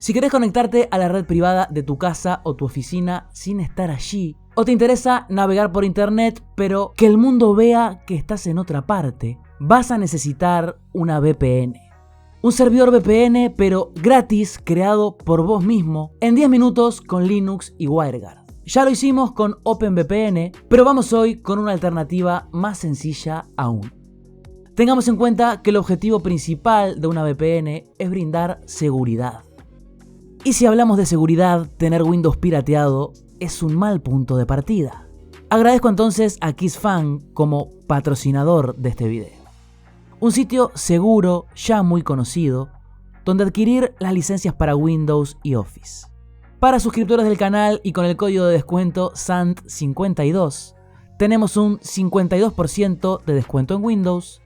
Si querés conectarte a la red privada de tu casa o tu oficina sin estar allí, o te interesa navegar por internet pero que el mundo vea que estás en otra parte, vas a necesitar una VPN. Un servidor VPN pero gratis, creado por vos mismo en 10 minutos con Linux y WireGuard. Ya lo hicimos con OpenVPN, pero vamos hoy con una alternativa más sencilla aún. Tengamos en cuenta que el objetivo principal de una VPN es brindar seguridad. Y si hablamos de seguridad, tener Windows pirateado es un mal punto de partida. Agradezco entonces a KissFan como patrocinador de este video. Un sitio seguro, ya muy conocido, donde adquirir las licencias para Windows y Office. Para suscriptores del canal y con el código de descuento SANT52, tenemos un 52% de descuento en Windows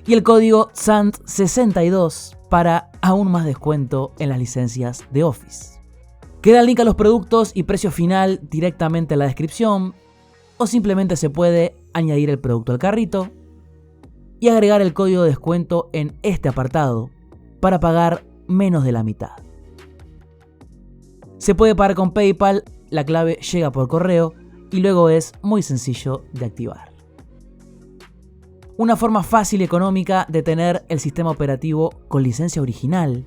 y el código SANT62 para aún más descuento en las licencias de Office. Queda el link a los productos y precio final directamente en la descripción, o simplemente se puede añadir el producto al carrito y agregar el código de descuento en este apartado para pagar menos de la mitad. Se puede pagar con PayPal, la clave llega por correo y luego es muy sencillo de activar. Una forma fácil y económica de tener el sistema operativo con licencia original,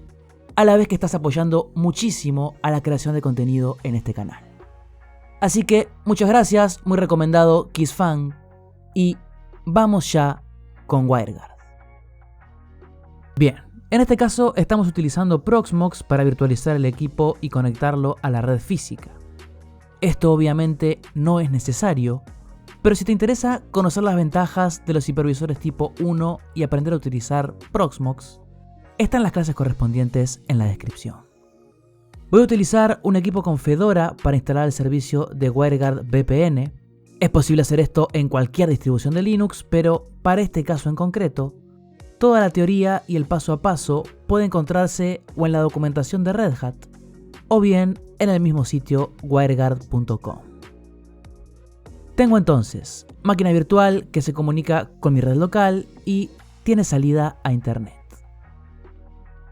a la vez que estás apoyando muchísimo a la creación de contenido en este canal. Así que muchas gracias, muy recomendado KissFan, y vamos ya con WireGuard. Bien, en este caso estamos utilizando Proxmox para virtualizar el equipo y conectarlo a la red física. Esto obviamente no es necesario, pero si te interesa conocer las ventajas de los hipervisores tipo 1 y aprender a utilizar Proxmox, están las clases correspondientes en la descripción. Voy a utilizar un equipo con Fedora para instalar el servicio de WireGuard VPN. Es posible hacer esto en cualquier distribución de Linux, pero para este caso en concreto, toda la teoría y el paso a paso puede encontrarse o en la documentación de Red Hat, o bien en el mismo sitio wireguard.com. Tengo entonces máquina virtual que se comunica con mi red local y tiene salida a internet.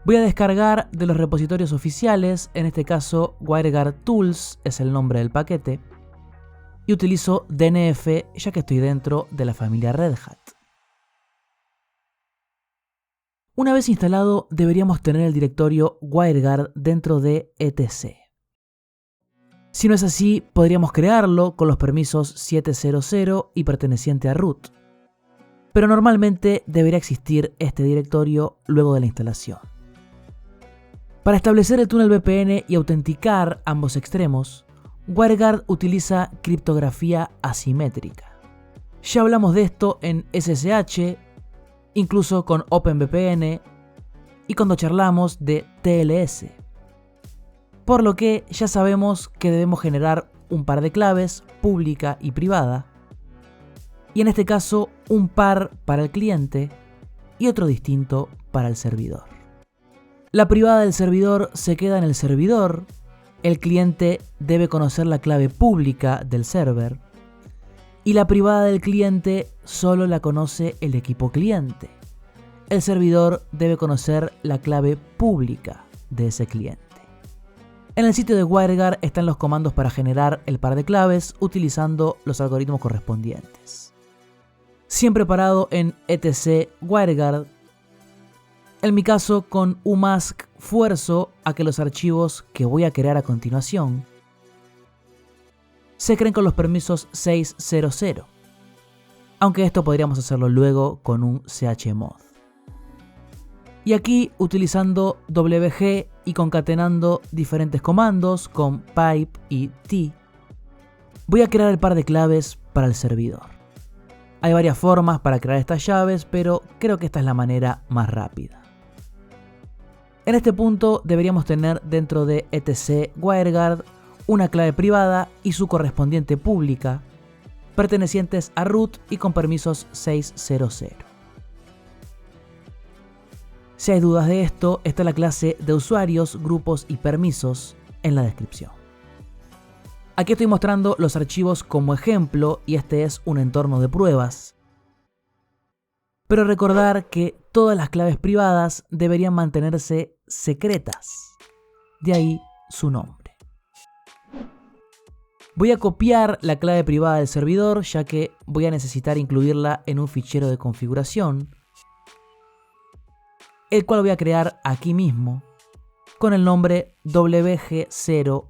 Voy a descargar de los repositorios oficiales, en este caso WireGuard Tools es el nombre del paquete, y utilizo DNF ya que estoy dentro de la familia Red Hat. Una vez instalado, deberíamos tener el directorio WireGuard dentro de etc. Si no es así, podríamos crearlo con los permisos 700 y perteneciente a root. Pero normalmente debería existir este directorio luego de la instalación. Para establecer el túnel VPN y autenticar ambos extremos, WireGuard utiliza criptografía asimétrica. Ya hablamos de esto en SSH, incluso con OpenVPN y cuando charlamos de TLS. Por lo que ya sabemos que debemos generar un par de claves, pública y privada, y en este caso un par para el cliente y otro distinto para el servidor. La privada del servidor se queda en el servidor, el cliente debe conocer la clave pública del server, y la privada del cliente solo la conoce el equipo cliente. El servidor debe conocer la clave pública de ese cliente. En el sitio de WireGuard están los comandos para generar el par de claves utilizando los algoritmos correspondientes. Siempre parado en etc WireGuard. En mi caso, con umask fuerzo a que los archivos que voy a crear a continuación se creen con los permisos 600, aunque esto podríamos hacerlo luego con un chmod. Y aquí, utilizando wg y concatenando diferentes comandos con pipe y t, voy a crear el par de claves para el servidor. Hay varias formas para crear estas llaves, pero creo que esta es la manera más rápida. En este punto deberíamos tener dentro de etc WireGuard una clave privada y su correspondiente pública, pertenecientes a root y con permisos 600. Si hay dudas de esto, está la clase de usuarios, grupos y permisos en la descripción. Aquí estoy mostrando los archivos como ejemplo y este es un entorno de pruebas. Pero recordar que todas las claves privadas deberían mantenerse secretas. de ahí su nombre. Voy a copiar la clave privada del servidor, ya que voy a necesitar incluirla en un fichero de configuración, el cual voy a crear aquí mismo con el nombre wg0.conf.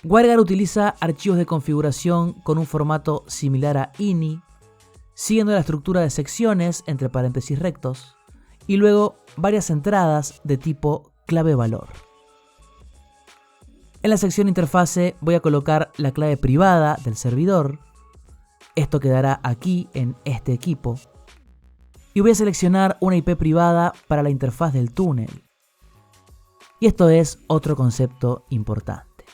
WireGuard utiliza archivos de configuración con un formato similar a ini, siguiendo la estructura de secciones entre paréntesis rectos, y luego varias entradas de tipo clave-valor. En la sección interfase voy a colocar la clave privada del servidor, esto quedará aquí en este equipo, y voy a seleccionar una IP privada para la interfaz del túnel. Y esto es otro concepto importante.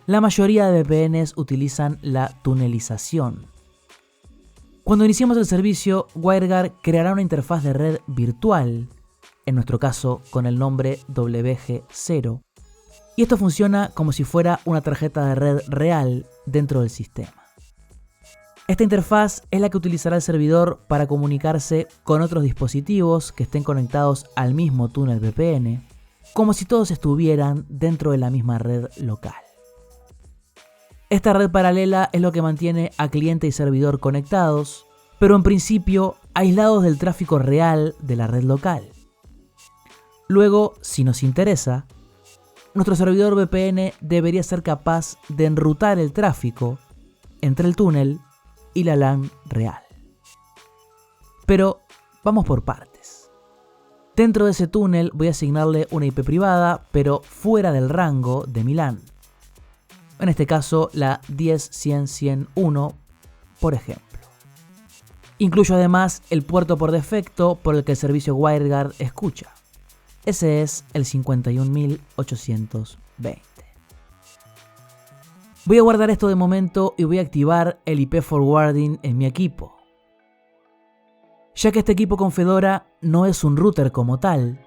La mayoría de VPNs utilizan la tunelización. Cuando iniciemos el servicio, WireGuard creará una interfaz de red virtual, en nuestro caso con el nombre WG0, y esto funciona como si fuera una tarjeta de red real dentro del sistema. Esta interfaz es la que utilizará el servidor para comunicarse con otros dispositivos que estén conectados al mismo túnel VPN, como si todos estuvieran dentro de la misma red local. Esta red paralela es lo que mantiene a cliente y servidor conectados, pero en principio aislados del tráfico real de la red local. Luego, si nos interesa, nuestro servidor VPN debería ser capaz de enrutar el tráfico entre el túnel y la LAN real. Pero vamos por partes. Dentro de ese túnel voy a asignarle una IP privada, pero fuera del rango de mi LAN. En este caso la 10.100.1.1, por ejemplo. Incluyo además el puerto por defecto por el que el servicio WireGuard escucha. Ese es el 51.820. Voy a guardar esto de momento y voy a activar el IP forwarding en mi equipo. Ya que este equipo con Fedora no es un router como tal,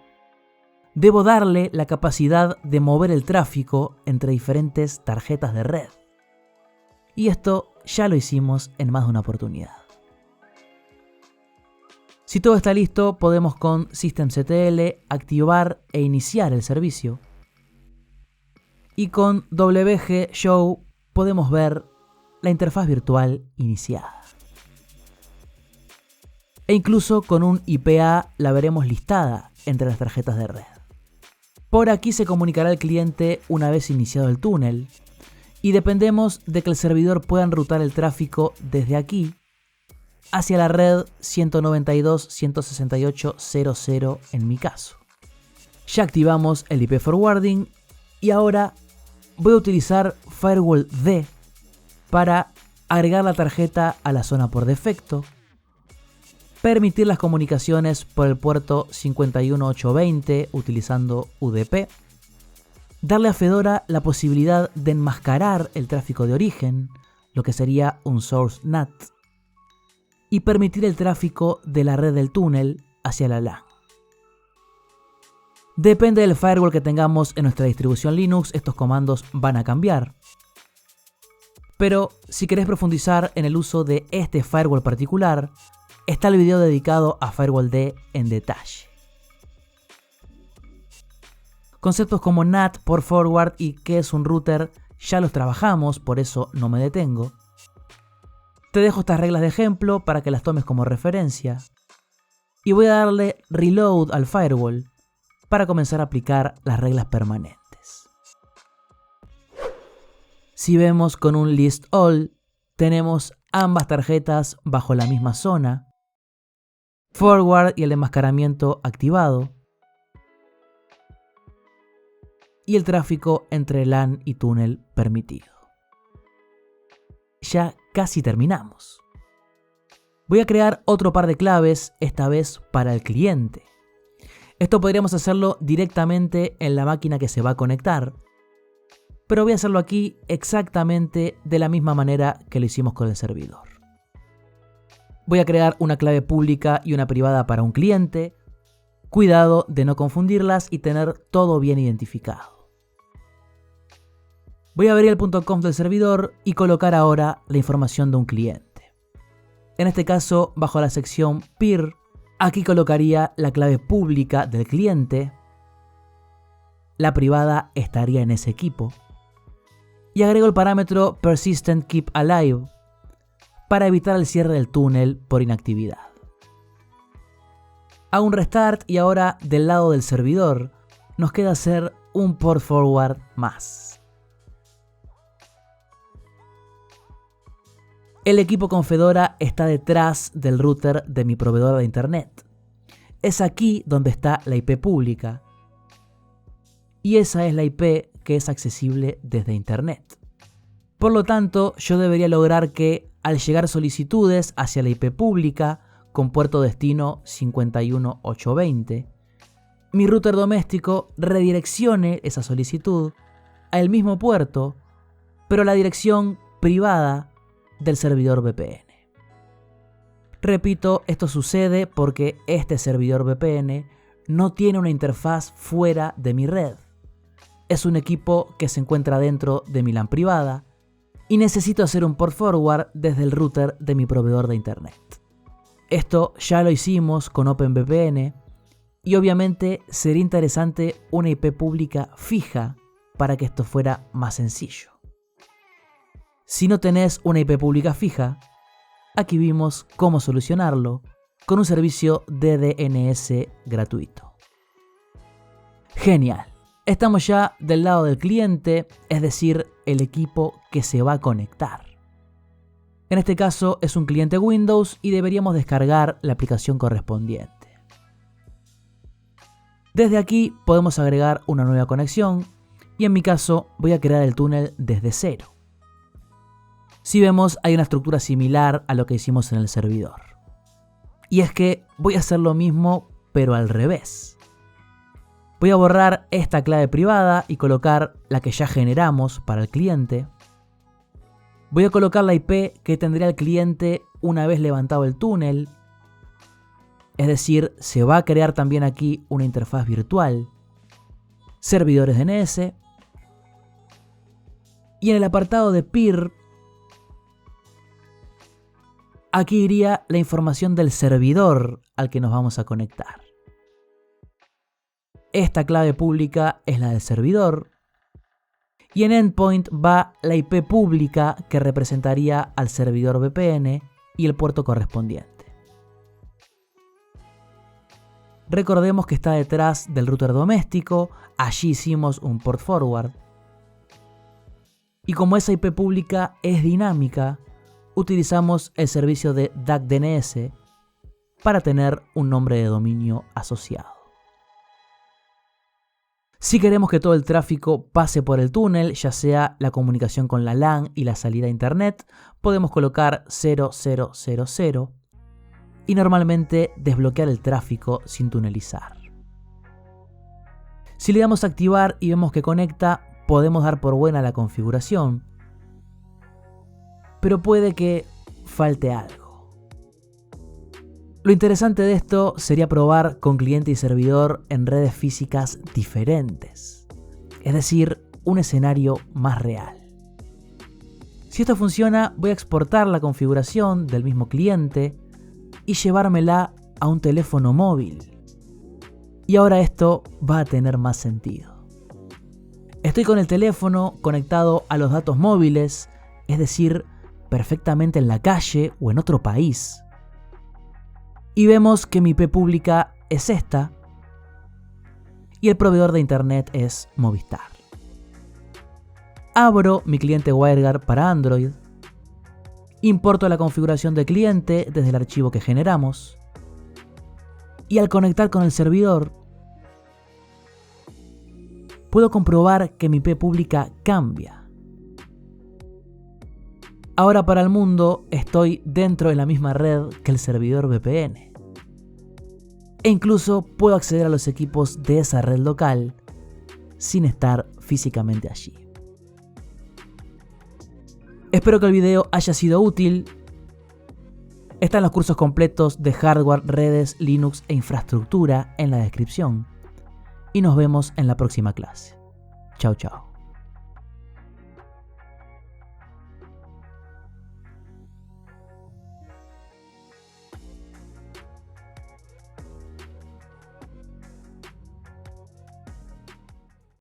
debo darle la capacidad de mover el tráfico entre diferentes tarjetas de red. Y esto ya lo hicimos en más de una oportunidad. Si todo está listo, podemos con systemctl activar e iniciar el servicio. Y con wgshow podemos ver la interfaz virtual iniciada. E incluso con un IPA la veremos listada entre las tarjetas de red. Por aquí se comunicará el cliente una vez iniciado el túnel, y dependemos de que el servidor pueda enrutar el tráfico desde aquí hacia la red 192.168.0.0 en mi caso. Ya activamos el IP forwarding y ahora voy a utilizar FirewallD para agregar la tarjeta a la zona por defecto, permitir las comunicaciones por el puerto 51820 utilizando UDP, darle a Fedora la posibilidad de enmascarar el tráfico de origen, lo que sería un source NAT, y permitir el tráfico de la red del túnel hacia la LAN. Depende del firewall que tengamos en nuestra distribución Linux, estos comandos van a cambiar. Pero si querés profundizar en el uso de este firewall particular, está el video dedicado a FirewallD en detalle. Conceptos como NAT, port forward y qué es un router ya los trabajamos, por eso no me detengo. Te dejo estas reglas de ejemplo para que las tomes como referencia. Y voy a darle reload al firewall para comenzar a aplicar las reglas permanentes. Si vemos con un list all, tenemos ambas tarjetas bajo la misma zona, forward y el enmascaramiento activado, y el tráfico entre LAN y túnel permitido. Ya casi terminamos. Voy a crear otro par de claves, esta vez para el cliente. Esto podríamos hacerlo directamente en la máquina que se va a conectar, pero voy a hacerlo aquí exactamente de la misma manera que lo hicimos con el servidor. Voy a crear una clave pública y una privada para un cliente. Cuidado de no confundirlas y tener todo bien identificado. Voy a abrir el .conf del servidor y colocar ahora la información de un cliente. En este caso, bajo la sección peer, Aquí colocaría la clave pública del cliente, la privada estaría en ese equipo, y agrego el parámetro Persistent Keep Alive para evitar el cierre del túnel por inactividad. Hago un restart y ahora del lado del servidor nos queda hacer un port forward más. El equipo con Fedora está detrás del router de mi proveedor de internet. Es aquí donde está la IP pública. Y esa es la IP que es accesible desde internet. Por lo tanto, yo debería lograr que al llegar solicitudes hacia la IP pública con puerto destino 51820, mi router doméstico redireccione esa solicitud al mismo puerto, pero a la dirección privada del servidor VPN. Repito, esto sucede porque este servidor VPN no tiene una interfaz fuera de mi red. Es un equipo que se encuentra dentro de mi LAN privada y necesito hacer un port forward desde el router de mi proveedor de internet. Esto ya lo hicimos con OpenVPN y obviamente sería interesante una IP pública fija para que esto fuera más sencillo. Si no tenés una IP pública fija, aquí vimos cómo solucionarlo con un servicio de DNS gratuito. Genial, estamos ya del lado del cliente, es decir, el equipo que se va a conectar. En este caso es un cliente Windows y deberíamos descargar la aplicación correspondiente. Desde aquí podemos agregar una nueva conexión y en mi caso voy a crear el túnel desde cero. Si vemos, hay una estructura similar a lo que hicimos en el servidor. Y es que voy a hacer lo mismo, pero al revés. Voy a borrar esta clave privada y colocar la que ya generamos para el cliente. Voy a colocar la IP que tendría el cliente una vez levantado el túnel. Es decir, se va a crear también aquí una interfaz virtual. Servidores DNS. Y en el apartado de peer, aquí iría la información del servidor al que nos vamos a conectar. Esta clave pública es la del servidor. Y en endpoint va la IP pública que representaría al servidor VPN y el puerto correspondiente. Recordemos que está detrás del router doméstico, allí hicimos un port forward. Y como esa IP pública es dinámica, utilizamos el servicio de DAC-DNS para tener un nombre de dominio asociado. Si queremos que todo el tráfico pase por el túnel, ya sea la comunicación con la LAN y la salida a internet, podemos colocar 0000 y normalmente desbloquear el tráfico sin tunelizar. Si le damos a activar y vemos que conecta, podemos dar por buena la configuración, pero puede que falte algo. Lo interesante de esto sería probar con cliente y servidor en redes físicas diferentes, es decir, un escenario más real. Si esto funciona, voy a exportar la configuración del mismo cliente y llevármela a un teléfono móvil. Y ahora esto va a tener más sentido. Estoy con el teléfono conectado a los datos móviles, es decir, perfectamente en la calle o en otro país. Y vemos que mi IP pública es esta y el proveedor de internet es Movistar. Abro mi cliente WireGuard para Android, importo la configuración de cliente desde el archivo que generamos y al conectar con el servidor puedo comprobar que mi IP pública cambia. Ahora para el mundo estoy dentro de la misma red que el servidor VPN. E incluso puedo acceder a los equipos de esa red local sin estar físicamente allí. Espero que el video haya sido útil. Están los cursos completos de hardware, redes, Linux e infraestructura en la descripción. Y nos vemos en la próxima clase. Chao, chao.